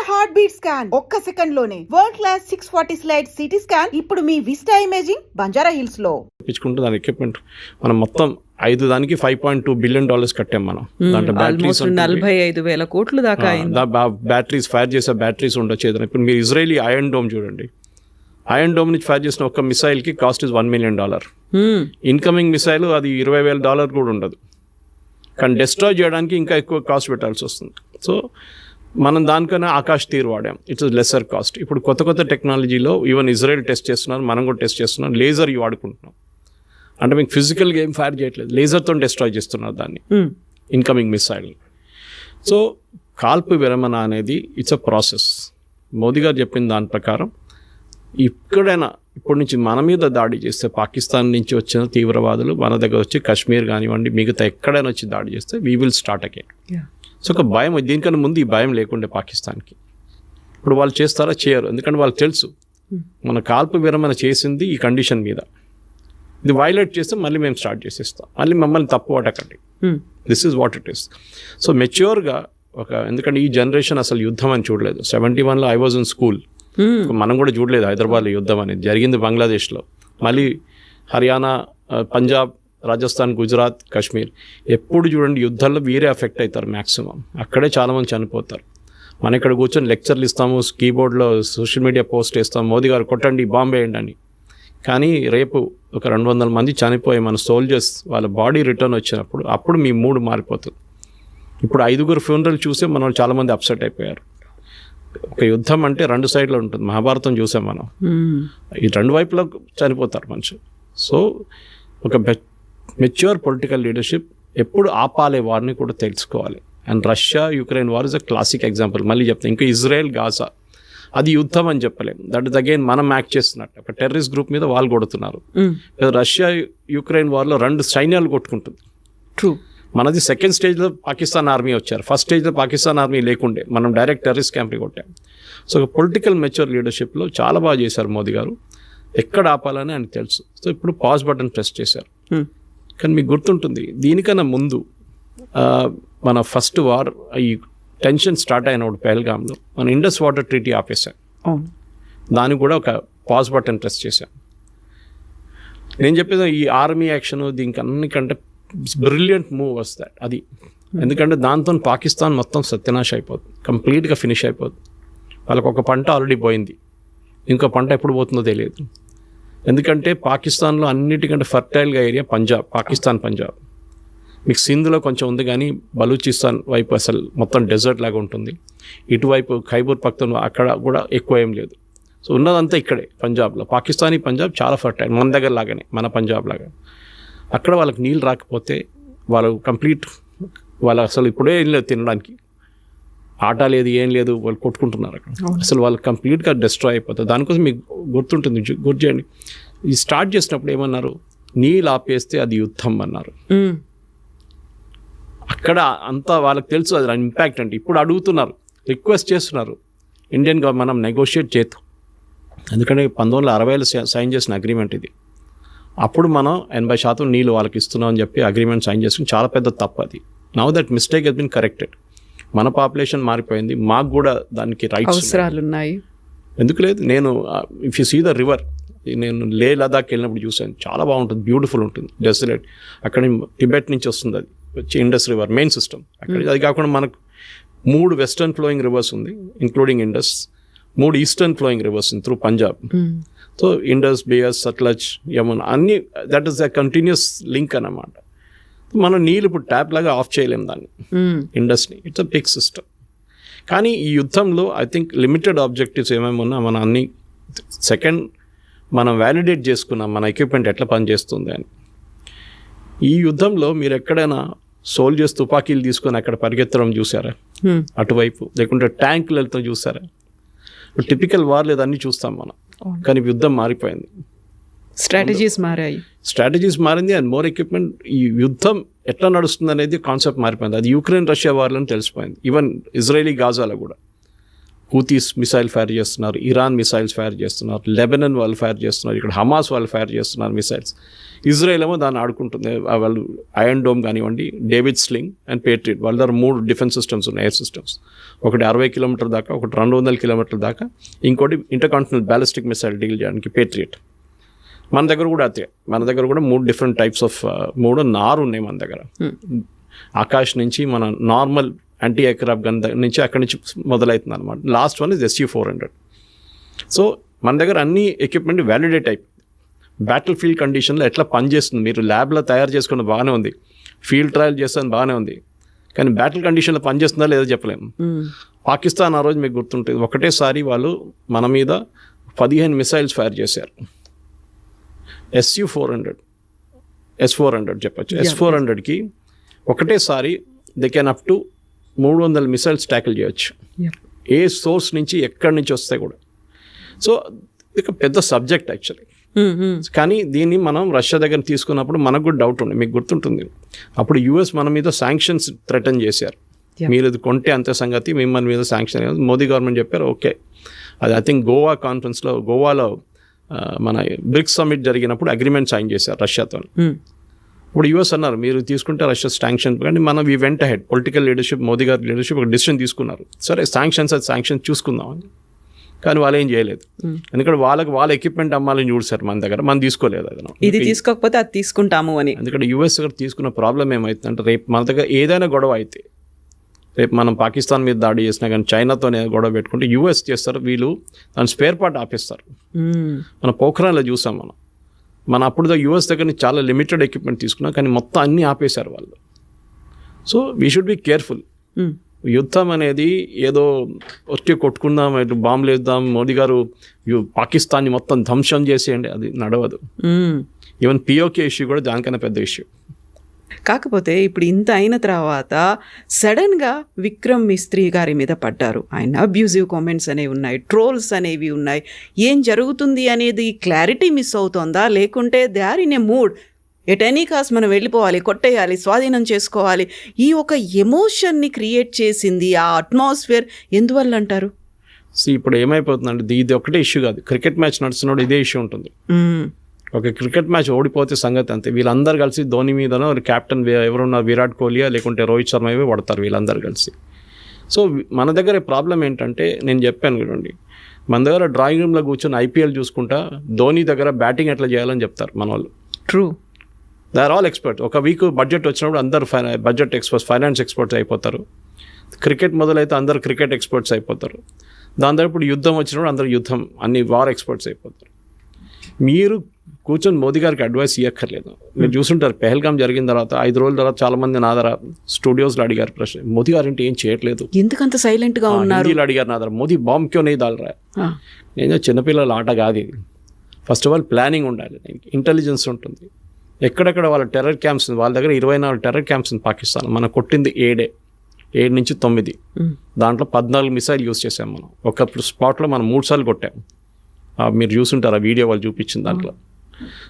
Heart beat scan ఒక్క second లోనే world class 640 slide CT scan ఇప్పుడు మీ విస్టా ఇమేజింగ్ బంజారా హిల్స్ లో ఇచ్చుకుంటూ దాని ఎక్విప్మెంట్ మనం మొత్తం 5 దానికి $5.2 బిలియన్ కట్టాం మనం. దాంట్లో బ్యాటరీస్ 45,000 కోట్లు దాకా బ్యాటరీస్ ఫైర్ చేసే బ్యాటరీస్ ఉండొచ్చు ఏదైనా. ఇప్పుడు మీరు ఇజ్రాయలీ ఐరన్ డోమ్ చూడండి, ఐరన్ డోమ్ నుంచి ఫైర్ చేసిన ఒక మిసైల్ కి cost is $1 million. Incoming missile అది $20,000 కూడా ఉండదు, కానీ డిస్ట్రాయ్ చేయడానికి ఇంకా ఎక్కువ కాస్ట్ పెట్టాల్సి వస్తుంది. సో మనం దానికన్నా ఆకాష్ తీర్ వాడాం, ఇట్స్ లెసర్ కాస్ట్. ఇప్పుడు కొత్త కొత్త టెక్నాలజీలో ఈవెన్ ఇజ్రాయెల్ టెస్ట్ చేస్తున్నారు, మనం కూడా టెస్ట్ చేస్తున్నాం. లేజర్ వాడుకుంటున్నాం, అంటే మీకు ఫిజికల్ గేమ్ ఫైర్ చేయట్లేదు, లేజర్తో డిస్ట్రాయ్ చేస్తున్నారు దాన్ని, ఇన్కమింగ్ మిసైల్. సో కాల్పు విరమణ అనేది ఇట్స్ అ ప్రాసెస్. మోదీ గారు చెప్పిన దాని ప్రకారం ఎక్కడైనా ఇప్పటి నుంచి మన మీద దాడి చేస్తే, పాకిస్తాన్ నుంచి వచ్చిన తీవ్రవాదులు మన దగ్గర వచ్చి కాశ్మీర్ కానివ్వండి మిగతా ఎక్కడైనా వచ్చి దాడి చేస్తే we will start again. So ఒక భయం, దీనికన్నా ముందు ఈ భయం లేకుండే పాకిస్తాన్కి. ఇప్పుడు వాళ్ళు చేస్తారా? చేయరు, ఎందుకంటే వాళ్ళకి తెలుసు మన కాల్పు విరమణ చేసింది ఈ కండిషన్ మీద, ఇది వైలేట్ చేస్తే మళ్ళీ మేము స్టార్ట్ చేసేస్తాం, మళ్ళీ మమ్మల్ని తప్పు పట్టకండి. This is what it is. So మెచ్యూర్గా ఎందుకంటే ఈ జనరేషన్ అసలు యుద్ధం అని చూడలేదు. 71లో ఐ వాజ్ ఇన్ స్కూల్, మనం కూడా చూడలేదు హైదరాబాద్లో యుద్ధం అనేది జరిగింది, బంగ్లాదేశ్లో, మళ్ళీ హర్యానా, పంజాబ్, రాజస్థాన్, గుజరాత్, కాశ్మీర్. ఎప్పుడు చూడండి యుద్ధాల్లో వీరే ఎఫెక్ట్ అవుతారు మ్యాక్సిమం, అక్కడే చాలామంది చనిపోతారు. మనం ఇక్కడ కూర్చొని లెక్చర్లు ఇస్తాము, కీబోర్డ్లో సోషల్ మీడియా పోస్ట్ వేస్తాము, మోదీ గారు కొట్టండి, బాంబు వేయండి అని. కానీ రేపు ఒక 200 మంది చనిపోయి మన సోల్జర్స్ వాళ్ళ బాడీ రిటర్న్ వచ్చినప్పుడు అప్పుడు మీ మూడు మారిపోతుంది. ఇప్పుడు 5 ఫ్యూనరల్ చూసే మనం చాలామంది అప్సెట్ అయిపోయారు. ఒక యుద్ధం అంటే 2 సైడ్లో ఉంటుంది, మహాభారతం చూసాం మనం, ఈ 2 వైపులో చనిపోతారు మనుషులు. సో ఒక మెచ్యూర్ పొలిటికల్ లీడర్షిప్ ఎప్పుడు ఆపాలే వారిని కూడా తెలుసుకోవాలి. And Russia Ukraine war is a classic example. మళ్ళీ చెప్తాను, ఇంకా ఇజ్రాయెల్ గాజా అది యుద్ధం అని చెప్పలేము, దట్ ఇస్ అగైన్ మనం యాక్ట్ చేస్తున్నట్టు. ఒక టెర్రరిస్ట్ గ్రూప్ మీద వాళ్ళు కొడుతున్నారు. రష్యా యుక్రెయిన్ వార్లో 2 సైన్యాలు కొట్టుకుంటుంది. ట్రూ. మనది సెకండ్ స్టేజ్లో పాకిస్తాన్ ఆర్మీ వచ్చారు, ఫస్ట్ స్టేజ్లో పాకిస్తాన్ ఆర్మీ లేకుండే, మనం డైరెక్ట్ టెర్రరిస్ట్ క్యాంప్ని కొట్టాం. సో పొలిటికల్ మెచ్యూర్ లీడర్షిప్లో చాలా బాగా చేశారు మోదీ గారు, ఎక్కడ ఆపాలని ఆయనకు తెలుసు. సో ఇప్పుడు పాజ్ బటన్ ప్రెస్ చేశారు. కానీ మీకు గుర్తుంటుంది, దీనికన్నా ముందు మన ఫస్ట్ వార్ ఈ టెన్షన్ స్టార్ట్ అయినప్పుడు పెహల్గామ్లో మన ఇండస్ వాటర్ ట్రీటీ ఆపేశాం, దానికి కూడా ఒక పాజ్ బటన్ ప్రెస్ చేశాం. నేను చెప్పేది ఈ ఆర్మీ యాక్షన్ దీనికి అన్నికంటే బ్రిలియంట్ మూవ్ వస్తాయి అది. ఎందుకంటే దాంతో పాకిస్తాన్ మొత్తం సత్యనాశ అయిపోతుంది, కంప్లీట్గా ఫినిష్ అయిపోతుంది. వాళ్ళకు ఒక పంట ఆల్రెడీ పోయింది, ఇంకో పంట ఎప్పుడు పోతుందో తెలియదు. ఎందుకంటే పాకిస్తాన్లో అన్నిటికంటే ఫర్టైల్గా ఏరియా పంజాబ్, పాకిస్తాన్ పంజాబ్. మీకు సింధ్లో కొంచెం ఉంది, కానీ బలూచిస్తాన్ వైపు అసలు మొత్తం డెజర్ట్ లాగా ఉంటుంది. ఇటువైపు ఖైబర్ పఖ్తూన్ఖ్వా అక్కడ కూడా ఎక్కువ ఏం లేదు. సో ఉన్నదంతా ఇక్కడే పంజాబ్లో. పాకిస్తానీ పంజాబ్ చాలా ఫర్టైల్, మన దగ్గర లాగానే, మన పంజాబ్ లాగా. అక్కడ వాళ్ళకి నీళ్ళు రాకపోతే వాళ్ళు కంప్లీట్, వాళ్ళు అసలు ఇప్పుడే ఏం లేదు తినడానికి, ఆట లేదు, ఏం లేదు, వాళ్ళు కొట్టుకుంటున్నారు అక్కడ. అసలు వాళ్ళు కంప్లీట్గా డిస్ట్రాయ్ అయిపోతారు. దానికోసం మీకు గుర్తుంటుంది, గుర్తు చేయండి, ఈ స్టార్ట్ చేసినప్పుడు ఏమన్నారు, నీళ్ళు ఆపేస్తే అది యుద్ధం అన్నారు. అక్కడ అంతా వాళ్ళకి తెలుసు అది ఇంపాక్ట్ అంటే. ఇప్పుడు అడుగుతున్నారు, రిక్వెస్ట్ చేస్తున్నారు ఇండియన్ గవర్నమెంట్, మనం నెగోషియేట్ చేద్దాం. ఎందుకంటే 1960లో సైన్ చేసిన అగ్రిమెంట్ ఇది. అప్పుడు మనం 80% నీళ్ళు వాళ్ళకి ఇస్తున్నాం అని చెప్పి అగ్రిమెంట్ సైన్ చేసుకుని చాలా పెద్ద తప్పు అది. Now that mistake he's been corrected. మన పాపులేషన్ మారిపోయింది, మాకు కూడా దానికి రైట్స్ అవసరాలు ఉన్నాయి. ఎందుకు లేదు? నేను if you see the river, నేను లే లదాఖ్ వెళ్ళినప్పుడు చూసాను, చాలా బాగుంటుంది, బ్యూటిఫుల్ ఉంటుంది, డెసలేట్. అక్కడ టిబెట్ నుంచి వస్తుంది అది వచ్చి ఇండస్ రివర్ మెయిన్ సిస్టమ్ అక్కడ. అది కాకుండా మనకు 3 వెస్టర్న్ ఫ్లోయింగ్ రివర్స్ ఉంది including Indus, 3 eastern flowing rivers through Punjab. So Indus, Beas, Sutlej, Yamuna అన్నీ, that is the continuous link అన్నమాట. మనం నీళ్ళు ఇప్పుడు ట్యాప్ లాగా ఆఫ్ చేయలేము దాన్ని, ఇండస్ని. It's a big system. కానీ ఈ యుద్ధంలో ఐ థింక్ లిమిటెడ్ ఆబ్జెక్టివ్స్ ఏమేమి ఉన్నా మన అన్ని సెకండ్ మనం వ్యాలిడేట్ చేసుకున్నాం మన ఎక్విప్మెంట్ ఎట్లా పనిచేస్తుంది అని. ఈ యుద్ధంలో మీరు ఎక్కడైనా సోల్జర్స్ తుపాకీలు తీసుకొని అక్కడ పరిగెత్తడం చూసారా అటువైపు, లేకుంటే ట్యాంకులు వెళ్తాం చూసారా? టిపికల్ వార్ లేదన్నీ చూస్తాం మనం, కానీ యుద్ధం మారిపోయింది, స్ట్రాటజీస్ మారాయి, స్ట్రాటజీస్ మారింది. And more equipment. ఈ యుద్ధం ఎట్లా నడుస్తుంది అనేది కాన్సెప్ట్ మారిపోయింది. అది యుక్రెయిన్ రష్యా వార్లను తెలిసిపోయింది, ఈవెన్ ఇజ్రాయలీ గాజాలో కూడా. హూతీస్ మిసైల్ ఫైర్ చేస్తున్నారు, ఇరాన్ మిసైల్స్ ఫైర్ చేస్తున్నారు, లెబనన్ వాళ్ళు ఫైర్ చేస్తున్నారు, ఇక్కడ హమాస్ వాళ్ళు ఫైర్ చేస్తున్నారు మిసైల్స్. ఇజ్రాయెల్ ఏమో దాన్ని ఆడుకుంటుంది. వాళ్ళు ఐరన్ డోమ్ కానివ్వండి, డేవిడ్ స్లింగ్ అండ్ పేట్రియట్, వాళ్ళ దగ్గర 3 డిఫెన్స్ సిస్టమ్స్ ఉన్నాయి, ఎయిర్ సిస్టమ్స్. ఒకటి 60 కిలోమీటర్ దాకా, ఒకటి 200 కిలోమీటర్ల దాకా, ఇంకోటి ఇంటర్కాంటినెంటల్ బ్యాలిస్టిక్ మిసైల్ డీల్ చేయడానికి పేట్రియట్. మన దగ్గర కూడా అదే, మన దగ్గర కూడా 3 డిఫరెంట్ టైప్స్ ఆఫ్ 3 ఉన్నాయి మన దగ్గర. ఆకాష్ నుంచి మన నార్మల్ యాంటీ ఎయిర్క్రాఫ్ట్ గన్ నుంచి అక్కడి నుంచి మొదలవుతుంది అనమాట. Last one is SU-400. So మన దగ్గర అన్ని ఎక్విప్మెంట్ వ్యాలిడేట్ అయిపోయింది. బ్యాటిల్ ఫీల్డ్ కండిషన్లో ఎట్లా పనిచేస్తుంది, మీరు ల్యాబ్లో తయారు చేసుకున్న బాగానే ఉంది, ఫీల్డ్ ట్రయల్ చేస్తుంది బాగానే ఉంది, కానీ బ్యాటిల్ కండిషన్లో పనిచేస్తుందా లేదో చెప్పలేము. పాకిస్తాన్ ఆ రోజు మీకు గుర్తుంటుంది, ఒకటేసారి వాళ్ళు మన మీద 15 మిసైల్స్ ఫైర్ చేశారు. S400 చెప్పచ్చు. S400కి ఒకటేసారి they can up to 300 missiles tackle చేయొచ్చు, ఏ సోర్స్ నుంచి ఎక్కడి నుంచి వస్తాయి కూడా. సో ఇది పెద్ద సబ్జెక్ట్ యాక్చువల్లీ. కానీ దీన్ని మనం రష్యా దగ్గర తీసుకున్నప్పుడు మనకు కూడా డౌట్ ఉంది, మీకు గుర్తుంటుంది, అప్పుడు US మన మీద శాంక్షన్స్ థ్రెటన్ చేశారు. మీరు ఇది కొంటే అంతే సంగతి, మిమ్మల్ని మీద శాంక్షన్. మోదీ గవర్నమెంట్ చెప్పారు ఓకే. అది ఐ థింక్ గోవా కాన్ఫరెన్స్లో, గోవాలో మన బ్రిక్స్ సమ్మిట్ జరిగినప్పుడు అగ్రిమెంట్ సైన్ చేశారు రష్యాతో. ఇప్పుడు US అన్నారు మీరు తీసుకుంటే రష్యా శాంక్షన్, కానీ మనం we went head political leadership, Modi గారి లీడర్షిప్ ఒక డిసిషన్ తీసుకున్నారు, సరే శాంక్షన్ చూసుకుందామని. కానీ వాళ్ళు ఏం చేయలేదు, ఎందుకంటే వాళ్ళ ఎక్విప్మెంట్ అమ్మాలని చూసారు మన దగ్గర, మనం తీసుకోలేదు. అది ఇది తీసుకోకపోతే అది తీసుకుంటాము అని. ఎందుకంటే US దగ్గర తీసుకున్న ప్రాబ్లం ఏమవుతుందంటే, రేపు మన దగ్గర ఏదైనా గొడవ అయితే, రేపు మనం పాకిస్తాన్ మీద దాడి చేసినా కానీ చైనాతో గొడవ పెట్టుకుంటే US చేస్తారు, వీళ్ళు దాని స్పేర్ పార్ట్ ఆపేస్తారు. మన పోఖ్రాన్లో చూసాం మన అప్పుడు US దగ్గర నుంచి చాలా లిమిటెడ్ ఎక్విప్మెంట్ తీసుకున్నాం, కానీ మొత్తం అన్నీ ఆపేశారు వాళ్ళు. So we should be careful. యుద్ధం అనేది ఏదో వచ్చి కొట్టుకుందాం, ఇటు బాంబులు వేద్దాం, మోదీ గారు పాకిస్తాన్ని మొత్తం ధ్వంసం చేసేయండి, అది నడవదు. ఈవెన్ POK ఇష్యూ కూడా దానికన్నా పెద్ద ఇష్యూ. కాకపోతే ఇప్పుడు ఇంత అయిన తర్వాత సడన్గా విక్రమ్ మిస్త్రీ గారి మీద పడ్డారు. ఆయన అబ్యూజివ్ కామెంట్స్ అనేవి ఉన్నాయి, ట్రోల్స్ అనేవి ఉన్నాయి. ఏం జరుగుతుంది అనేది క్లారిటీ మిస్ అవుతోందా, లేకుంటే they are in a mood, at any cost మనం వెళ్ళిపోవాలి, కొట్టేయాలి, స్వాధీనం చేసుకోవాలి, ఈ ఒక ఎమోషన్ని క్రియేట్ చేసింది ఆ అట్మాస్ఫియర్ ఎందువల్ల అంటారు? ఇప్పుడు ఏమైపోతుందంటే, ఇది ఒకటే ఇష్యూ కాదు, క్రికెట్ మ్యాచ్ నడుస్తున్నప్పుడు ఇదే ఇష్యూ ఉంటుంది. ఒక క్రికెట్ మ్యాచ్ ఓడిపోతే సంగతి అంతే, వీళ్ళందరూ కలిసి ధోని మీదనో క్యాప్టెన్ ఎవరున్నా విరాట్ కోహ్లీయా లేకుంటే రోహిత్ శర్మ ఇవే పడతారు వీళ్ళందరూ కలిసి. సో మన దగ్గర ప్రాబ్లం ఏంటంటే, నేను చెప్పాను చూడండి, మన దగ్గర డ్రాయింగ్ రూమ్లో కూర్చొని IPL చూసుకుంటా ధోని దగ్గర బ్యాటింగ్ ఎట్లా చేయాలని చెప్తారు మన వాళ్ళు. True, they are all expert. ఒక వీక్ బడ్జెట్ వచ్చినప్పుడు అందరు బడ్జెట్ ఎక్స్పర్ట్స్, ఫైనాన్స్ ఎక్స్పర్ట్స్ అయిపోతారు. క్రికెట్ మొదలైతే అందరు క్రికెట్ ఎక్స్పర్ట్స్ అయిపోతారు. దాని తర్వాత ఇప్పుడు యుద్ధం వచ్చినప్పుడు అందరు యుద్ధం, అన్ని వార్ ఎక్స్పర్ట్స్ అయిపోతారు. మీరు కూర్చొని మోదీ గారికి అడ్వైస్ ఇవ్వక్కర్లేదు. మీరు చూసుంటారు, పెహల్గామ్ జరిగిన తర్వాత 5 రోజుల తర్వాత చాలా మంది నా దగ్గర స్టూడియోస్లో అడిగారు ప్రశ్న, మోదీ గారు అంటే ఏం చేయట్లేదు, ఎందుకంత సైలెంట్గా ఉన్నారు అడిగారు నా దగ్గర, మోదీ బాంబ్ క్యో నెయ్యి దాల్ రా. నేను చిన్నపిల్లల ఆట కాదు ఇది. ఫస్ట్ ఆఫ్ ఆల్ ప్లానింగ్ ఉండాలి, ఇంటెలిజెన్స్ ఉంటుంది. ఎక్కడెక్కడ వాళ్ళ టెర్రర్ క్యాంప్స్, వాళ్ళ దగ్గర 24 టెర్రర్ క్యాంప్స్ ఉంది పాకిస్తాన్. మనం కొట్టింది 7 నుంచి 9, దాంట్లో 14 మిసైల్ యూజ్ చేసాం మనం. ఒక స్పాట్లో మనం 3 సార్లు కొట్టాం. మీరు చూసుంటారు ఆ వీడియో వాళ్ళు చూపించిన దాంట్లో.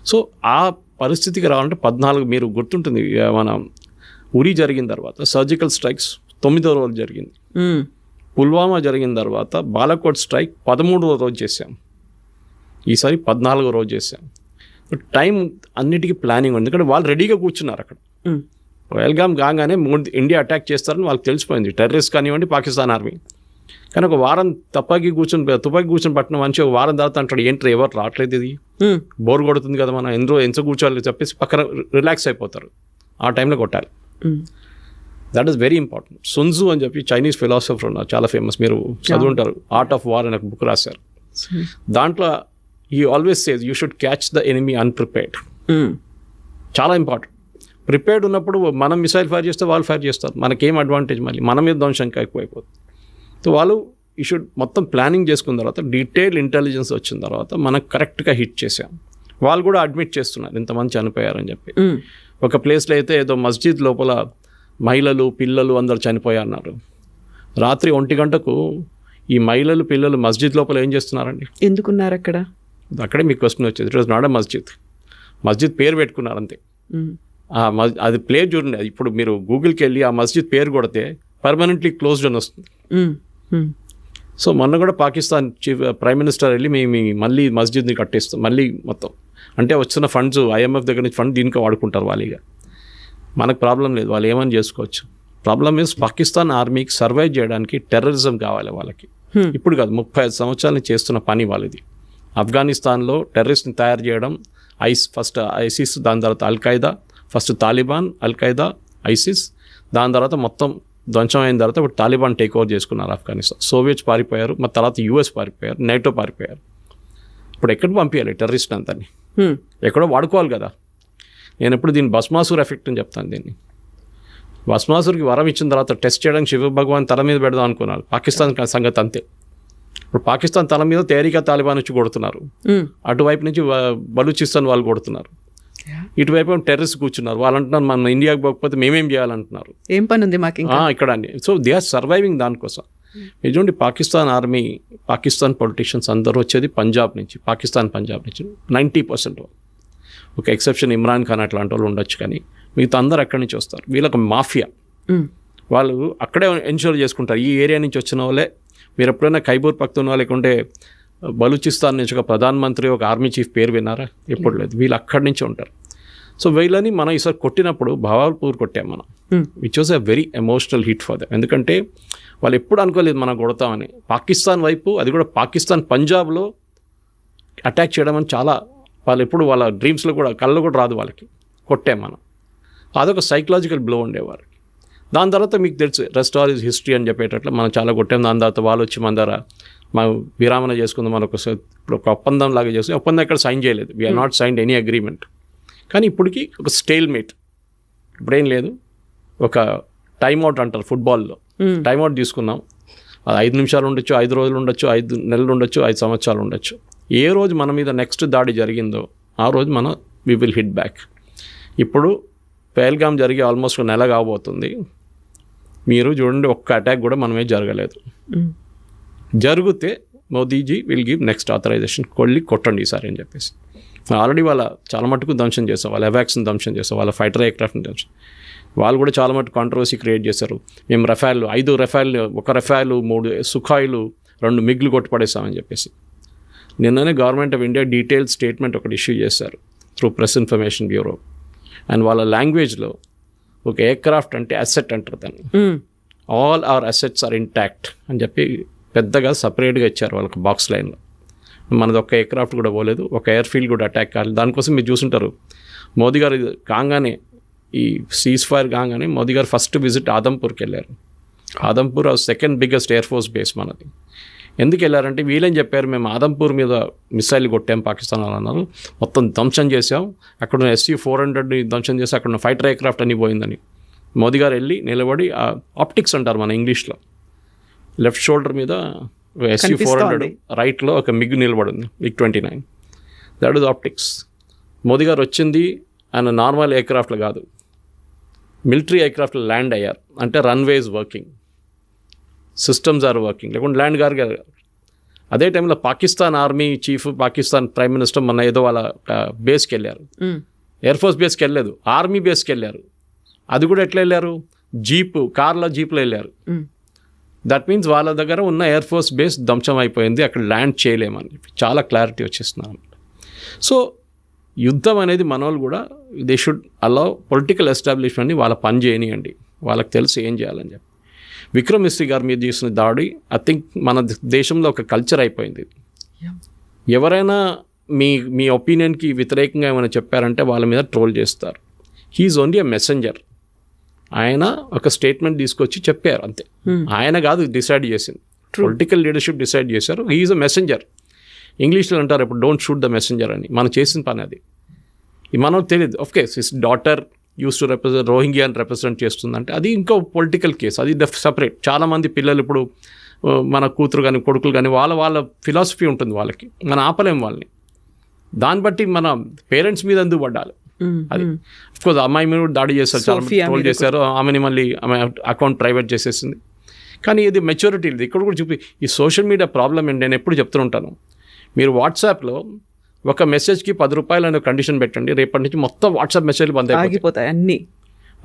సో ఆ పరిస్థితికి రావాలంటే 14, మీరు గుర్తుంటుంది మన ఉరి జరిగిన తర్వాత సర్జికల్ స్ట్రైక్స్ 9వ రోజు జరిగింది. పుల్వామా జరిగిన తర్వాత బాలాకోట్ స్ట్రైక్ 13వ రోజు చేసాం. ఈసారి 14వ రోజు చేసాం. టైం అన్నిటికీ ప్లానింగ్ ఉంది, ఎందుకంటే వాళ్ళు రెడీగా కూర్చున్నారు అక్కడ. పహల్గామ్ కాగానే ఇండియా అటాక్ చేస్తారని వాళ్ళకి తెలిసిపోయింది, టెర్రరిస్ట్ కానివ్వండి పాకిస్తాన్ ఆర్మీ. కానీ ఒక వారం తుపాకీ కూర్చొని పట్టిన మనిషి ఒక వారం తర్వాత అంటాడు, ఏంటి ఎవరు రావట్లేదు, ఇది బోర్ కొడుతుంది కదా, మనం ఎంత కూర్చోవాలి చెప్పేసి పక్కన రిలాక్స్ అయిపోతారు. ఆ టైంలో కొట్టాలి. That is very important. Sun Tzu అని చెప్పి చైనీస్ ఫిలాసఫర్ ఉన్నారు, చాలా ఫేమస్, మీరు చదువుంటారు, ఆర్ట్ ఆఫ్ వార్ అనే ఒక బుక్ రాశారు. దాంట్లో he always says you should catch the enemy unprepared. చాలా ఇంపార్టెంట్. ప్రిపేర్డ్ ఉన్నప్పుడు మనం మిసైల్ ఫైర్ చేస్తే వాళ్ళు ఫైర్ చేస్తారు, మనకేం అడ్వాంటేజ్, మళ్ళీ మన మీద ధ్వంసం ఎక్కువైపోతుంది. సో వాళ్ళు ఈ షుడ్ మొత్తం ప్లానింగ్ చేసుకున్న తర్వాత, డీటెయిల్ ఇంటెలిజెన్స్ వచ్చిన తర్వాత మనకు కరెక్ట్గా హిట్ చేసాం. వాళ్ళు కూడా అడ్మిట్ చేస్తున్నారు ఇంతమంది చనిపోయారని చెప్పి. ఒక ప్లేస్లో అయితే ఏదో మస్జిద్ లోపల మహిళలు పిల్లలు అందరు చనిపోయారన్నారు. రాత్రి 1 గంటకు ఈ మహిళలు పిల్లలు మస్జిద్ లోపల ఏం చేస్తున్నారండి, ఎందుకున్నారు అక్కడ? అక్కడే మీకు క్వశ్చన్ వచ్చేది. ఇట్ వాజ్ నాట్ ఎ మస్జిద్ పేరు పెట్టుకున్నారు అంతే. అది ప్లేస్ చూడండి, ఇప్పుడు మీరు గూగుల్కి వెళ్ళి ఆ మస్జిద్ పేరు కొడితే పర్మనెంట్లీ క్లోజ్డ్ అని వస్తుంది. సో మొన్న కూడా పాకిస్తాన్ చీఫ్ ప్రైమ్ మినిస్టర్ వెళ్ళి మేము మళ్ళీ మస్జిద్ని కట్టేస్తాం మళ్ళీ మొత్తం, అంటే వచ్చిన ఫండ్స్ IMF దగ్గర నుంచి ఫండ్ దీనికి వాడుకుంటారు వాళ్ళిగా. మనకు ప్రాబ్లం లేదు, వాళ్ళు ఏమని చేసుకోవచ్చు. ప్రాబ్లం ఈజ్ పాకిస్తాన్ ఆర్మీకి సర్వైవ్ చేయడానికి టెర్రరిజం కావాలి వాళ్ళకి. ఇప్పుడు కాదు, 35 సంవత్సరాల నుంచి చేస్తున్న పని వాళ్ళది. ఆఫ్ఘనిస్తాన్లో టెర్రరిస్ట్ని తయారు చేయడం, ఫస్ట్ ఐసిస్, దాని తర్వాత Al-Qaeda, first Taliban, Al-Qaeda, ISIS, దాని తర్వాత మొత్తం ధ్వంసం అయిన తర్వాత ఇప్పుడు తాలిబాన్ టేక్ ఓవర్ చేసుకున్నారు ఆఫ్ఘనిస్తాన్. సోవియట్స్ పారిపోయారు, మరి తర్వాత US పారిపోయారు, NATO పారిపోయారు. ఇప్పుడు ఎక్కడ పంపించాలి టెర్రరిస్ట్ అంతని? ఎక్కడో వాడుకోవాలి కదా. నేను ఎప్పుడు దీన్ని భస్మాసుర్ ఎఫెక్ట్ అని చెప్తాను. దీన్ని భస్మాసుర్కి వరం ఇచ్చిన తర్వాత టెస్ట్ చేయడానికి శివ భగవాన్ తల మీద పెడదాం అనుకున్నారు. పాకిస్తాన్ సంగతి అంతే. ఇప్పుడు పాకిస్తాన్ తల మీద తేరికా తాలిబాన్ వచ్చి కొడుతున్నారు, అటువైపు నుంచి బలూచిస్తాన్ వాళ్ళు కొడుతున్నారు, ఇటువైపు టెర్రరిస్ట్ కూర్చున్నారు. వాళ్ళు అంటున్నారు మన ఇండియాకి పోకపోతే మేమేం చేయాలంటున్నారు. ఏం పని ఉంది మాకు ఇక్కడ. సో దే ఆర్ సర్వైవింగ్ దానికోసం. చూడండి, పాకిస్తాన్ ఆర్మీ, పాకిస్తాన్ పొలిటీషియన్స్ అందరూ వచ్చేది పంజాబ్ నుంచి, పాకిస్తాన్ పంజాబ్ నుంచి 90%. ఒక ఎక్సెప్షన్ ఇమ్రాన్ ఖాన్ అట్లాంటి వాళ్ళు ఉండొచ్చు, కానీ మిగతా అందరు అక్కడి నుంచి వస్తారు. వీళ్ళకి మాఫియా, వాళ్ళు అక్కడే ఎన్షూర్ చేసుకుంటారు. ఈ ఏరియా నుంచి వచ్చిన వాళ్ళే. మీరు ఎప్పుడైనా ఖైబర్ పఖ్తూన్వా లేకుంటే బలూచిస్తాన్ నుంచి ఒక ప్రధానమంత్రి, ఒక ఆర్మీ చీఫ్ పేరు విన్నారా? ఎప్పుడు లేదు. వీళ్ళు అక్కడి నుంచి ఉంటారు. సో వీళ్ళని మనం ఈసారి కొట్టినప్పుడు భావాల్పూర్ కొట్టాం మనం, which was a very emotional hit for them. ఎందుకంటే వాళ్ళు ఎప్పుడు అనుకోలేదు మనం కొడతామని. పాకిస్తాన్ వైపు, అది కూడా పాకిస్తాన్ పంజాబ్లో అటాక్ చేయడం అని చాలా, వాళ్ళు ఎప్పుడు వాళ్ళ డ్రీమ్స్లో కూడా కళ్ళు కూడా రాదు వాళ్ళకి. కొట్టాం మనం. అదొక సైకలాజికల్ బ్లో ఉండేవారు. దాని తర్వాత మీకు తెలుసు రెస్ట్ ఆల్ ఈజ్ హిస్టరీ అని చెప్పేటట్లు మనం చాలా కొట్టాం. దాని తర్వాత వాళ్ళు వచ్చి మన ద్వారా మనం విరామణ చేసుకుందాం, మనకు ఇప్పుడు ఒక ఒప్పందం లాగా చేసి, ఒప్పందం ఎక్కడ సైన్ చేయలేదు. We're not signed any agreement. కానీ ఇప్పటికీ ఒక స్టేల్ మేట్, ఇప్పుడేం లేదు. ఒక టైమ్అవుట్ అంటారు ఫుట్బాల్లో, టైమ్అవుట్ తీసుకున్నాం. అది 5 నిమిషాలు ఉండొచ్చు, 5 రోజులు ఉండొచ్చు, 5 నెలలు ఉండొచ్చు, 5 సంవత్సరాలు ఉండొచ్చు. ఏ రోజు మన మీద నెక్స్ట్ దాడి జరిగిందో ఆ రోజు మనం వి విల్ హిట్ బ్యాక్. ఇప్పుడు పహల్గామ్ జరిగి ఆల్మోస్ట్ 1 నెల కాబోతుంది. మీరు చూడండి, ఒక్క అటాక్ కూడా మనమే జరగలేదు. జరిగితే Modiji will give next authorisation, కొట్టండి ఈసారి అని చెప్పేసి. ఆల్రెడీ వాళ్ళ చాలా మటుకు ధ్వంసం చేస్తాం, వాళ్ళ ఎవాక్స్ని ధ్వంసం చేస్తాం, వాళ్ళ ఫైటర్ ఎయిర్క్రాఫ్ట్ని ధ్వంసం. వాళ్ళు కూడా చాలా మటుకు కాంట్రవర్సీ క్రియేట్ చేశారు. మేము రఫాల్ 5 రఫాల్, 1 రఫాల్, 3 సుఖాయిలు, 2 మిగ్లు కొట్టుపడేస్తామని చెప్పేసి. నిన్ననే government of India detailed statement ఒకటి ఇష్యూ చేశారు through press information bureau. And వాళ్ళ లాంగ్వేజ్లో ఒక ఎయిర్క్రాఫ్ట్ అంటే అసెట్ అంటారు దాన్ని. All our assets are intact అని చెప్పి పెద్దగా సపరేట్గా ఇచ్చారు వాళ్ళకి బాక్స్ లైన్లో. మనది ఒక్క ఎయిర్క్రాఫ్ట్ కూడా పోలేదు, ఒక ఎయిర్ఫీల్డ్ కూడా అటాక్ కాలేదు. దానికోసం మీరు చూసుంటారు, మోదీ గారు కాగానే, ఈ సీజ్ ఫైర్ కాగానే మోదీ గారు ఫస్ట్ విజిట్ ఆదంపూర్కి వెళ్ళారు. Adampur second biggest air force base మనది. ఎందుకు వెళ్ళారంటే వీళ్ళేం చెప్పారు, మేము ఆదంపూర్ మీద మిసైల్ కొట్టాం పాకిస్తాన్ వాళ్ళు అన్నారు, మొత్తం ధ్వంసం చేసాం, అక్కడ SU-400 ధ్వంసం చేసి అక్కడ ఫైటర్ ఎయిర్క్రాఫ్ట్ అని పోయిందని. మోదీ గారు వెళ్ళి నిలబడి, ఆప్టిక్స్ అంటారు మన ఇంగ్లీష్లో, లెఫ్ట్ షోల్డర్ మీద SU-400, రైట్లో ఒక మిగ్ నిలబడింది, MiG-29. That is optics. Modi గారు వచ్చింది ఆయన నార్మల్ ఎయిర్క్రాఫ్ట్లో కాదు, మిలిటరీ ఎయిర్క్రాఫ్ట్లో ల్యాండ్ అయ్యారు. అంటే runways working, systems are working, లేకుంటే ల్యాండ్ గారు. అదే టైంలో Pakistan army chief, Pakistan prime minister మొన్న ఏదో వాళ్ళ బేస్కి వెళ్ళారు. ఎయిర్ ఫోర్స్ బేస్కి వెళ్ళలేదు, ఆర్మీ బేస్కి వెళ్ళారు. అది కూడా ఎట్లా వెళ్ళారు, కార్లో జీప్లో వెళ్ళారు. దట్ మీన్స్ వాళ్ళ దగ్గర ఉన్న ఎయిర్ ఫోర్స్ బేస్ ధ్వంసం అయిపోయింది, అక్కడ ల్యాండ్ చేయలేమని చెప్పి చాలా క్లారిటీ వచ్చేస్తున్నాం. సో యుద్ధం అనేది మన వాళ్ళు కూడా దే షుడ్ అలౌ పొలిటికల్ ఎస్టాబ్లిష్మెంట్ని వాళ్ళ పని చేయనియండి, వాళ్ళకి తెలుసు ఏం చేయాలని చెప్పి. విక్రమ్ మిస్త్రీ గారి మీద చేసిన దాడి ఐ థింక్ మన దేశంలో ఒక కల్చర్ అయిపోయింది. ఎవరైనా మీ ఒపీనియన్కి వ్యతిరేకంగా ఏమైనా చెప్పారంటే వాళ్ళ మీద ట్రోల్ చేస్తారు. He's only a messenger. ఆయన ఒక స్టేట్మెంట్ తీసుకొచ్చి చెప్పారు అంతే. ఆయన కాదు డిసైడ్ చేసింది, పొలిటికల్ లీడర్షిప్ డిసైడ్ చేశారు. He is a messenger. ఇంగ్లీష్లో అంటారు ఇప్పుడు డోంట్ షూట్ ద మెసెంజర్ అని. మనం చేసిన పని అది. మనకు తెలియదు. Of course his daughter used to represent రోహింగ్యాని రిప్రజెంట్ చేస్తుందంటే అది ఇంకో పొలిటికల్ కేసు, అది సపరేట్. చాలామంది పిల్లలు ఇప్పుడు మన కూతురు కానీ కొడుకులు కానీ వాళ్ళ ఫిలాసఫీ ఉంటుంది వాళ్ళకి, మనం ఆపలేం వాళ్ళని. దాన్ని బట్టి మన పేరెంట్స్ మీద ఎందుకు పడ్డాలి అది. అఫ్కోర్స్ అమ్మాయి మీద దాడి చేస్తారు, చాలా ట్రోల్ చేశారు, ఆమెని మళ్ళీ ఆమె అకౌంట్ ప్రైవేట్ చేసేసింది. కానీ ఇది మెచ్యూరిటీ లేదు. ఇక్కడ కూడా చూపి ఈ సోషల్ మీడియా ప్రాబ్లం ఏంటి, నేను ఎప్పుడు చెప్తుంటాను, మీరు వాట్సాప్లో ఒక మెసేజ్కి 10 రూపాయలు అనే కండిషన్ పెట్టండి, రేపటి నుంచి మొత్తం వాట్సాప్ మెసేజ్లు బంద్ అయిపోతాయి అన్నీ.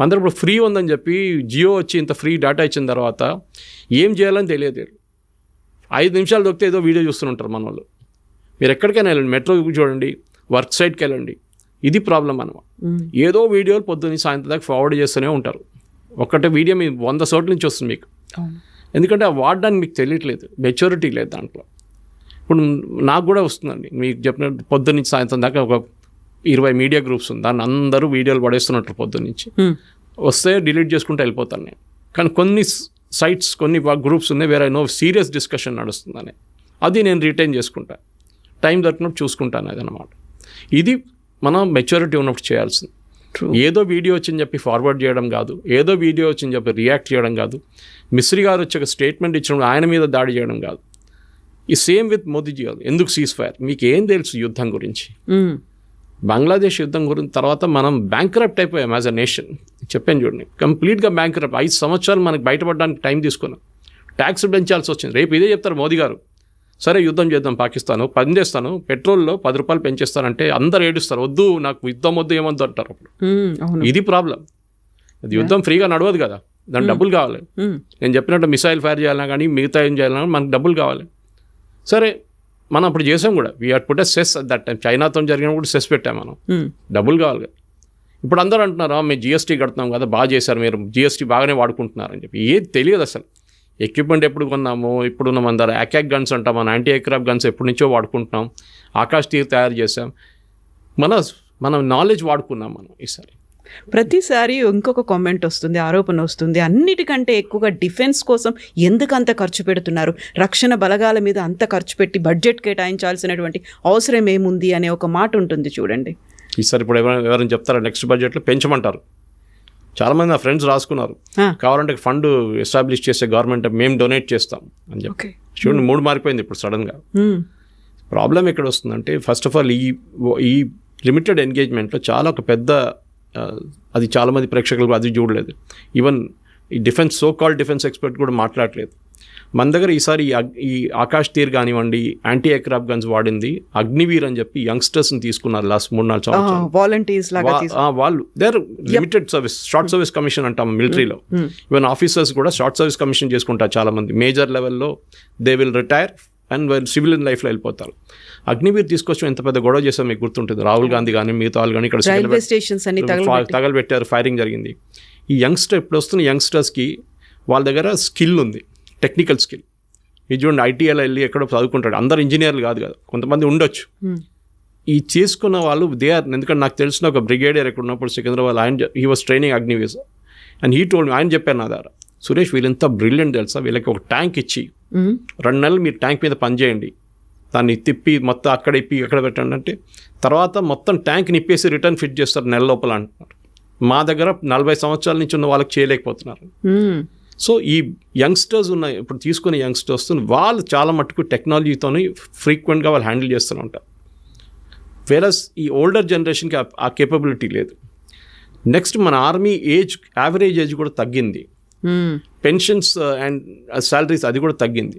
అందరూ ఇప్పుడు ఫ్రీ ఉందని చెప్పి జియో వచ్చి ఇంత ఫ్రీ డేటా ఇచ్చిన తర్వాత ఏం చేయాలని తెలియదు. 5 నిమిషాలు దొరికితే ఏదో వీడియో చూస్తుంటారు మన వాళ్ళు. మీరు ఎక్కడికైనా వెళ్ళండి, మెట్రో చూడండి, వర్క్ సైట్కి వెళ్ళండి, ఇది ప్రాబ్లం అనమాట. ఏదో వీడియోలు పొద్దున్న సాయంత్రం దాకా ఫార్వర్డ్ చేస్తూనే ఉంటారు. ఒక్కటే వీడియో మీ 100 చోట్ల నుంచి వస్తుంది మీకు. ఎందుకంటే ఆ వాడడానికి మీకు తెలియట్లేదు, మెచ్యూరిటీ లేదు దాంట్లో. ఇప్పుడు నాకు కూడా వస్తుందండి, మీకు చెప్పినట్టు పొద్దున్న నుంచి సాయంత్రం దాకా ఒక 20 మీడియా గ్రూప్స్ ఉంది, దాన్ని అందరూ వీడియోలు పడేస్తున్నట్టు పొద్దున్న నుంచి. వస్తే డిలీట్ చేసుకుంటూ వెళ్ళిపోతాను నేను. కానీ కొన్ని సైట్స్, కొన్ని గ్రూప్స్ ఉన్నాయి వేరే సీరియస్ డిస్కషన్ నడుస్తుందని, అది నేను రిటైన్ చేసుకుంటా, టైం దొరికినప్పుడు చూసుకుంటాను అదనమాట. ఇది మనం మెచ్యూరిటీ ఉన్నప్పుడు చేయాల్సింది. ఏదో వీడియో వచ్చిందని చెప్పి ఫార్వర్డ్ చేయడం కాదు, ఏదో వీడియో వచ్చిందని చెప్పి రియాక్ట్ చేయడం కాదు, మిస్రీ గారు వచ్చి ఒక స్టేట్మెంట్ ఇచ్చినప్పుడు ఆయన మీద దాడి చేయడం కాదు. ఈ సేమ్ విత్ మోదీజీ గారు. ఎందుకు సీజ్ ఫైర్? మీకు ఏం తెలుసు యుద్ధం గురించి? బంగ్లాదేశ్ యుద్ధం గురించి తర్వాత మనం బ్యాంక్రప్ట్ అయిపోయాం యాజ్ అ నేషన్. చెప్పాను చూడండి, కంప్లీట్గా బ్యాంక్రప్ట్. 5 సంవత్సరాలు మనకు బయటపడడానికి టైం తీసుకున్నాం, ట్యాక్స్ పెంచాల్సి వచ్చింది. రేపు ఇదే చెప్తారు మోదీ గారు, సరే యుద్ధం చేద్దాం పాకిస్తాను, పని చేస్తాను, పెట్రోల్లో 10 రూపాయలు పెంచేస్తానంటే అందరు ఏడుస్తారు, వద్దు నాకు యుద్ధం వద్దు ఏమొద్దు అంటారు. అప్పుడు ఇది ప్రాబ్లం. అది యుద్ధం ఫ్రీగా నడవదు కదా, దానికి డబ్బులు కావాలి. నేను చెప్పినట్టు మిసైల్ ఫైర్ చేయాలన్నా కానీ మిగతా ఏం చేయాలన్నా మనకు డబ్బులు కావాలి. సరే మనం అప్పుడు చేసాం కూడా, we had put a cess at that time. చైనాతో జరిగినప్పుడు సెస్ పెట్టాం మనం, డబ్బులు కావాలి కదా. ఇప్పుడు అందరూ అంటున్నారు మేము జిఎస్టీ కడుతున్నాం కదా, బాగా చేశారు మీరు, జిఎస్టీ బాగానే వాడుకుంటున్నారని చెప్పి. ఏది తెలియదు అసలు. ఎక్విప్మెంట్ ఎప్పుడు కొన్నాము, ఇప్పుడున్న మన దగ్గర అకాక్ గన్స్ అంటాం, మన యాంటీ ఎయిర్క్రాఫ్ట్ గన్స్ ఎప్పటి నుంచో వాడుకుంటున్నాం, ఆకాష్ తీర్ తయారు చేసాం, మన నాలెడ్జ్ వాడుకున్నాం మనం. ఈసారి ప్రతిసారి ఇంకొక కామెంట్ వస్తుంది, ఆరోపణ వస్తుంది, అన్నిటికంటే ఎక్కువగా డిఫెన్స్ కోసం ఎందుకు అంత ఖర్చు పెడుతున్నారు, రక్షణ బలగాల మీద అంత ఖర్చు పెట్టి బడ్జెట్ కేటాయించాల్సినటువంటి అవసరం ఏముంది అనే ఒక మాట ఉంటుంది చూడండి. ఈసారి ఇప్పుడు ఎవరైనా చెప్తారా నెక్స్ట్ బడ్జెట్లో పెంచమంటారు. చాలామంది నా ఫ్రెండ్స్ రాసుకున్నారు, కావాలంటే ఫండ్ ఎస్టాబ్లిష్ చేసే గవర్నమెంట్ మేము డొనేట్ చేస్తాం అని చెప్పి. చూడండి, మూడు మారిపోయింది ఇప్పుడు సడన్గా. ప్రాబ్లం ఎక్కడ వస్తుందంటే, ఫస్ట్ ఆఫ్ ఆల్ ఈ లిమిటెడ్ ఎంగేజ్మెంట్లో చాలా ఒక పెద్ద, అది చాలామంది ప్రేక్షకులు అది చూడలేదు. ఈవెన్ ఈ defence, so called defence expert కూడా మాట్లాడలేదు. మన దగ్గర ఈసారి ఈ ఆకాష్ తీర్ కానివ్వండి, యాంటీ ఎయిర్క్రాఫ్ట్ గన్స్ వాడింది అగ్నివీర్ అని చెప్పి యంగ్స్టర్స్ని తీసుకున్నారు లాస్ట్ 3-4 సంవత్సరాలు. వాలంటీర్స్ లాగా వాళ్ళు there limited service, short service commission అంటాం మిలిటరీలో. ఈవెన్ ఆఫీసర్స్ కూడా షార్ట్ సర్వీస్ కమిషన్ చేసుకుంటారు చాలామంది. మేజర్ లెవెల్లో they will retire and civilian లైఫ్లో వెళ్ళిపోతారు. అగ్నివీర్ తీసుకొచ్చి ఎంత పెద్ద గొడవ చేసాం మీకు గుర్తుంటుంది. రాహుల్ గాంధీ కానీ మిగతా వాళ్ళు కానీ ఇక్కడ తగలబెట్టారు, ఫైరింగ్ జరిగింది. ఈ యంగ్స్టర్ ఇప్పుడు వస్తున్న యంగ్స్టర్స్కి వాళ్ళ దగ్గర స్కిల్ ఉంది, టెక్నికల్ స్కిల్. ఇది చూడండి, ఐటీఐలో వెళ్ళి ఎక్కడో చదువుకుంటాడు, అందరు ఇంజనీర్లు కాదు కదా, కొంతమంది ఉండొచ్చు. ఈ చేసుకున్న వాళ్ళు దే ఆర్, ఎందుకంటే నాకు తెలిసిన ఒక బ్రిగేడియర్ ఎక్కడ ఉన్నప్పుడు సికింద్రాబాద్, ఆయన he was training Agniveer and he told me, ఆయన చెప్పారు నా దగ్గర, సురేష్ వీళ్ళంతా బ్రిలియంట్ తెలుసా, వీళ్ళకి ఒక ట్యాంక్ ఇచ్చి 2 నెలలు మీరు ట్యాంక్ మీద పనిచేయండి, దాన్ని తిప్పి మొత్తం అక్కడ ఇప్పి ఎక్కడ పెట్టండి అంటే, తర్వాత మొత్తం ట్యాంక్ నిప్పేసి రిటర్న్ ఫిట్ చేస్తారు నెల లోపల అంటున్నారు. మా దగ్గర 40 సంవత్సరాల నుంచి ఉన్న వాళ్ళకి చేయలేకపోతున్నారు. సో ఈ యంగ్స్టర్స్ ఉన్నాయి, ఇప్పుడు తీసుకునే యంగ్స్టర్స్ వాళ్ళు చాలా మట్టుకు టెక్నాలజీతో ఫ్రీక్వెంట్గా వాళ్ళు హ్యాండిల్ చేస్తూనే ఉంటారు. వేరస్ ఈ ఓల్డర్ జనరేషన్కి ఆ కేపబిలిటీ లేదు. నెక్స్ట్ మన ఆర్మీ ఏజ్, యావరేజ్ ఏజ్ కూడా తగ్గింది. పెన్షన్స్ అండ్ శాలరీస్ అది కూడా తగ్గింది.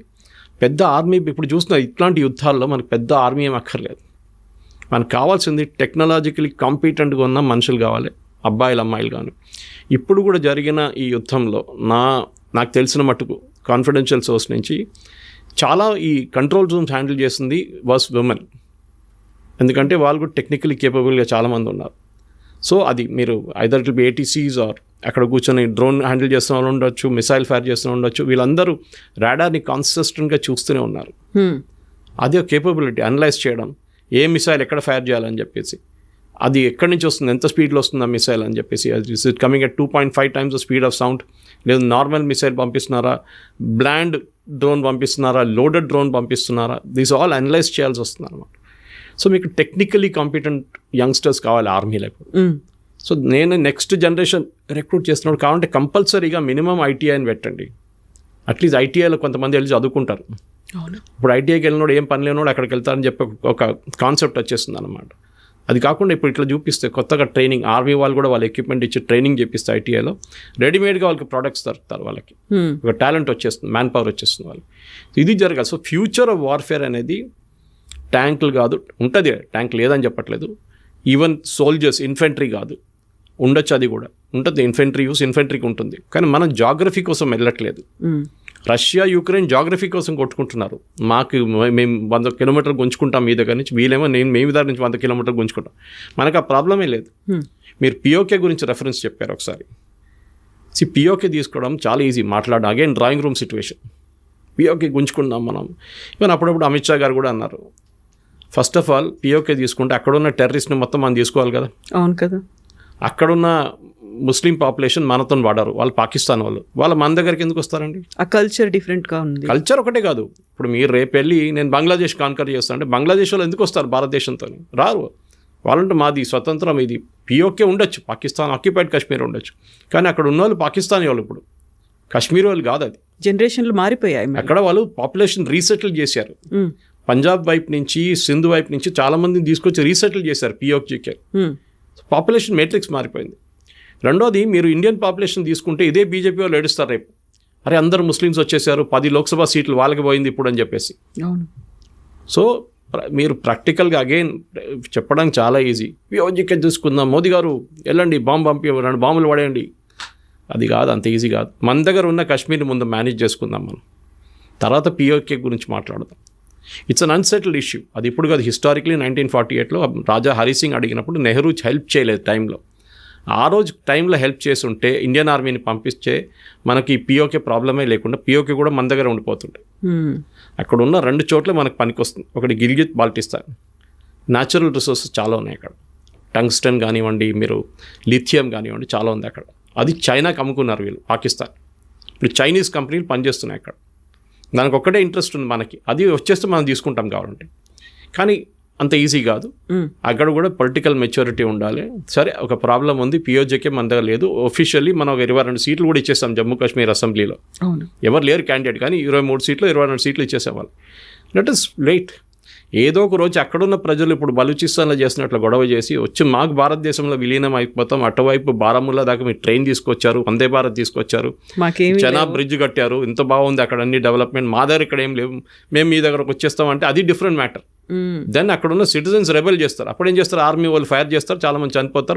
పెద్ద ఆర్మీ ఇప్పుడు చూస్తున్న ఇట్లాంటి యుద్ధాల్లో మనకు పెద్ద ఆర్మీ ఏం అక్కర్లేదు. మనకు కావాల్సింది టెక్నాలజికలీ కాంపిటెంట్గా ఉన్న మనుషులు కావాలి, అబ్బాయిలు అమ్మాయిలు కానీ. ఇప్పుడు కూడా జరిగిన ఈ యుద్ధంలో నాకు తెలిసిన మట్టుకు కాన్ఫిడెన్షియల్ సోర్స్ నుంచి చాలా ఈ కంట్రోల్ రూమ్స్ హ్యాండిల్ చేసింది వాస్ విమెన్. ఎందుకంటే వాళ్ళు కూడా టెక్నికలీ కేపబుల్గా చాలామంది ఉన్నారు. సో అది మీరు either it will be ATCs or అక్కడ కూర్చొని డ్రోన్ హ్యాండిల్ చేస్తున్న వాళ్ళు ఉండొచ్చు, మిసైల్ ఫైర్ చేస్తున్న ఉండొచ్చు, వీళ్ళందరూ రాడార్ని కాన్సిస్టెంట్గా చూస్తూనే ఉన్నారు. అది ఒక కేపబిలిటీ, అనలైజ్ చేయడం, ఏ మిసైల్ ఎక్కడ ఫైర్ చేయాలని చెప్పేసి, అది ఎక్కడి నుంచి వస్తుంది, ఎంత స్పీడ్లో వస్తుంది ఆ మిసైల్ అని చెప్పేసి, is it coming at 2.5 times the speed of sound, లేదు నార్మల్ మిసైల్ పంపిస్తున్నారా, బ్లాండ్ డ్రోన్ పంపిస్తున్నారా, లోడెడ్ డ్రోన్ పంపిస్తున్నారా, దీస్ ఆల్ అనలైజ్ చేయాల్సి వస్తుంది అనమాట. సో మీకు టెక్నికలీ కాంపిటెంట్ యంగ్స్టర్స్ కావాలి ఆర్మీలో. సో నేను నెక్స్ట్ జనరేషన్ రిక్రూట్ చేస్తున్నాడు కావాలంటే కంపల్సరీగా మినిమం ఐటీఐని పెట్టండి. అట్లీస్ట్ ఐటీఐలో కొంతమంది వెళ్ళి చదువుకుంటారు. ఇప్పుడు ఐటీఐకి వెళ్ళినోడు ఏం పని లేనోడు అక్కడికి వెళ్తారని చెప్పి ఒక కాన్సెప్ట్ వచ్చేస్తుంది అనమాట. అది కాకుండా ఇప్పుడు ఇట్లా చూపిస్తే కొత్తగా ట్రైనింగ్, ఆర్మీ వాళ్ళు కూడా వాళ్ళ ఎక్విప్మెంట్ ఇచ్చి ట్రైనింగ్ చేపిస్తే ఐటీఐలో రెడీమేడ్గా వాళ్ళకి ప్రోడక్ట్స్ దొరుకుతారు, వాళ్ళకి ఒక టాలెంట్ వచ్చేస్తుంది, మ్యాన్ పవర్ వచ్చేస్తుంది వాళ్ళకి. ఇది జరగాలి. సో ఫ్యూచర్ ఆఫ్ వార్ఫేర్ అనేది ట్యాంకులు కాదు, ఉంటుంది ట్యాంక్ లేదని చెప్పట్లేదు, ఈవెన్ సోల్జర్స్, ఇన్ఫెంట్రీ కాదు, ఉండొచ్చు, అది కూడా ఉంటుంది. ఇన్ఫెంట్రీ యూస్ ఇన్ఫెంట్రీకి ఉంటుంది, కానీ మనం జాగ్రఫీ కోసం వెళ్ళట్లేదు. రష్యా యుక్రెయిన్ జాగ్రఫీ కోసం కొట్టుకుంటున్నారు. మాకు మేము 100 కిలోమీటర్లు గుంజుకుంటాం మీ దగ్గర నుంచి, వీళ్ళేమో మేము దగ్గర నుంచి 100 కిలోమీటర్లు గుంజుకుంటాం. మనకు ఆ ప్రాబ్లమే లేదు. మీరు పిఓకే గురించి రెఫరెన్స్ చెప్పారు ఒకసారి. పిఓకే తీసుకోవడం చాలా ఈజీ, మాట్లాడడం. Again drawing room situation. POK గుంజుకుందాం మనం. ఈవెన్ అప్పుడప్పుడు అమిత్ షా గారు కూడా అన్నారు, ఫస్ట్ ఆఫ్ ఆల్ పిఓకే తీసుకుంటే అక్కడున్న టెర్రరిస్ట్ని మొత్తం మనం తీసుకోవాలి కదా. అవును కదా. అక్కడున్న ముస్లిం పాపులేషన్ మనతో వాడారు, వాళ్ళు పాకిస్తాన్ వాళ్ళు మన దగ్గరికి ఎందుకు వస్తారండి? ఆ కల్చర్ డిఫరెంట్గా ఉంది. కల్చర్ ఒకటే కాదు, ఇప్పుడు మీరు రేపు వెళ్ళి నేను బంగ్లాదేశ్ కాన్కర్ చేస్తాను అంటే బంగ్లాదేశ్ వాళ్ళు ఎందుకు వస్తారు భారతదేశంతో? రారు. వాళ్ళంటే మాది స్వతంత్రం, ఇది పిఓకే ఉండొచ్చు, పాకిస్తాన్ ఆక్యుపైడ్ కాశ్మీర్ ఉండొచ్చు, కానీ అక్కడ ఉన్న వాళ్ళు పాకిస్తానీ వాళ్ళు, ఇప్పుడు కాశ్మీర్ వాళ్ళు కాదు. అది జనరేషన్లు మారిపోయాయి. అక్కడ వాళ్ళు పాపులేషన్ రీసెటిల్ చేశారు. పంజాబ్ వైపు నుంచి, సింధు వైపు నుంచి చాలా మందిని తీసుకొచ్చి రీసెటిల్ చేశారు పిఓకేకి. పాపులేషన్ మేట్రిక్స్ మారిపోయింది. రెండోది, మీరు ఇండియన్ పాపులేషన్ తీసుకుంటే ఇదే బీజేపీ వాళ్ళు ఏడుస్తారు రేపు, అరే అందరు ముస్లిమ్స్ వచ్చేసారు, 10 లోక్సభ సీట్లు వాళ్ళకి పోయింది ఇప్పుడు అని చెప్పేసి. సో మీరు ప్రాక్టికల్గా అగైన్ చెప్పడానికి చాలా ఈజీ. పిఓకేకి తీసుకుందాం, మోదీ గారు వెళ్ళండి బాంబు పంపి బాంబులు పడేయండి, అది కాదు, అంత ఈజీ కాదు. మన దగ్గర ఉన్న కాశ్మీర్ని ముందు మేనేజ్ చేసుకుందాం మనం, తర్వాత పిఓకే గురించి మాట్లాడదాం. It's an unsettled issue. అది ఇప్పుడు కాదు, హిస్టారిక్లీ 1948లో రాజా హరి సింగ్ అడిగినప్పుడు నెహ్రూ హెల్ప్ చేయలేదు టైంలో. ఆ రోజు టైంలో హెల్ప్ చేసి ఉంటే ఇండియన్ ఆర్మీని పంపిస్తే మనకి పిఓకే ప్రాబ్లమే లేకుండా పిఓకే కూడా మన దగ్గర ఉండిపోతుండే. అక్కడ ఉన్న 2 చోట్ల మనకు పనికి వస్తుంది. ఒకటి గిల్గిత్ బాల్టిస్తాన్, న్యాచురల్ రిసోర్సెస్ చాలా ఉన్నాయి అక్కడ, టంగ్స్టన్ కానివ్వండి, మీరు లిథియం కానివ్వండి, చాలా ఉంది అక్కడ. అది చైనాకి అమ్ముకున్నారు వీళ్ళు, పాకిస్తాన్. ఇప్పుడు చైనీస్ కంపెనీలు పనిచేస్తున్నాయి అక్కడ. దానికి ఒక్కటే ఇంట్రెస్ట్ ఉంది మనకి, అది వచ్చేస్తే మనం తీసుకుంటాం కావాలంటే. కానీ అంత ఈజీ కాదు, అక్కడ కూడా పొలిటికల్ మెచ్యూరిటీ ఉండాలి. సరే, ఒక ప్రాబ్లం ఉంది, పిఓజేకే మన దగ్గర లేదు. ఒఫీషియల్లీ మనం ఒక 22 సీట్లు కూడా ఇచ్చేస్తాం జమ్మూ కాశ్మీర్ అసెంబ్లీలో. ఎవరు లేరు క్యాండిడేట్, కానీ 23 సీట్లు 22 సీట్లు ఇచ్చేసేవాళ్ళు. Let us wait. ఏదో ఒక రోజు అక్కడున్న ప్రజలు ఇప్పుడు బలూచిస్తాన్లో చేసినట్లు గొడవ చేసి వచ్చి మాకు భారతదేశంలో విలీనం అయిపోతాం, అటువైపు బారాముల్లా దాకా మీరు ట్రైన్ తీసుకొచ్చారు, వందే భారత్ తీసుకొచ్చారు, చెనాబ్ బ్రిడ్జ్ కట్టారు, ఇంత బాగుంది అక్కడ అన్ని డెవలప్మెంట్, మా దగ్గర ఇక్కడ ఏం లేవు, మేము మీ దగ్గరకు వచ్చేస్తామంటే అది డిఫరెంట్ మ్యాటర్. దెన్ అక్కడ ఉన్న సిటిజన్స్ రెబెల్ చేస్తారు. అప్పుడు ఏం చేస్తారు, ఆర్మీ వాళ్ళు ఫైర్ చేస్తారు, చాలా మంది చనిపోతారు.